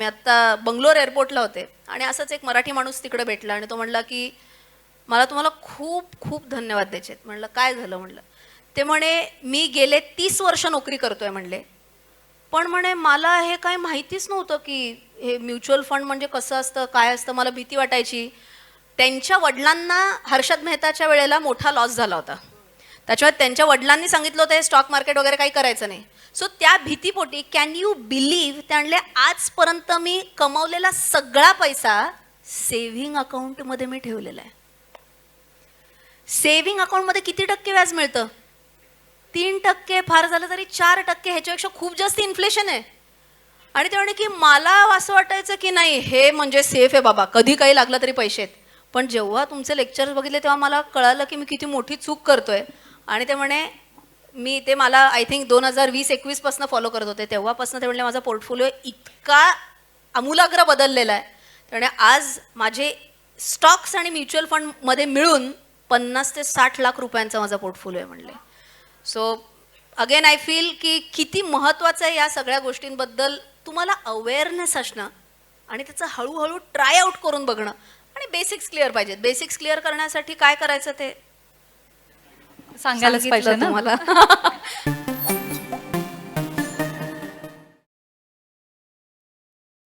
मी आत्ता बंगलोर एअरपोर्टला होते आणि असंच एक मराठी माणूस तिकडे भेटला आणि तो म्हणला की मला तुम्हाला खूप खूप धन्यवाद द्यायचे आहेत. म्हणलं काय झालं? म्हणलं ते म्हणे मी गेले 30 वर्ष नोकरी करतोय म्हणले, पण म्हणे मला हे काही माहितीच नव्हतं की हे म्युच्युअल फंड म्हणजे कसं असतं, काय असतं. मला भीती वाटायची. त्यांच्या वडिलांना हर्षद मेहताच्या वेळेला मोठा लॉस झाला होता. त्याच्यामुळे त्यांच्या वडिलांनी सांगितलं होतं हे स्टॉक मार्केट वगैरे काही करायचं नाही. सो त्या भीतीपोटी कॅन यू बिलीव्ह त्यानले आजपर्यंत मी कमवलेला सगळा पैसा सेव्हिंग अकाउंटमध्ये मी ठेवलेला आहे. सेव्हिंग अकाउंटमध्ये किती टक्के व्याज मिळतं? 3%, फार झालं तरी 4%. ह्याच्यापेक्षा खूप जास्त इन्फ्लेशन आहे. आणि ते म्हणे की मला असं वाटायचं की नाही हे म्हणजे सेफ आहे बाबा, कधी काही लागलं तरी पैसे आहेत. पण जेव्हा तुमचे लेक्चर्स बघितले तेव्हा मला कळालं की मी किती मोठी चूक करतोय. आणि ते म्हणे मी ते मला आय थिंक 2020-21 पासून फॉलो करत होते. तेव्हापासून ते म्हणले माझा पोर्टफोलिओ इतका आमूलाग्र बदललेला आहे. त्यामुळे आज माझे स्टॉक्स आणि म्युच्युअल फंडमध्ये मिळून 50 ते 60 लाख रुपयांचा माझा पोर्टफोलिओ आहे म्हणले. सो अगेन आय फील की किती महत्त्वाचं आहे या सगळ्या गोष्टींबद्दल तुम्हाला अवेअरनेस असणं आणि त्याचं हळूहळू ट्राय आउट करून बघणं. आणि बेसिक्स क्लिअर पाहिजेत. बेसिक्स क्लिअर करण्यासाठी काय करायचं ते सांगायलाच पाहिजे ना तुम्हाला.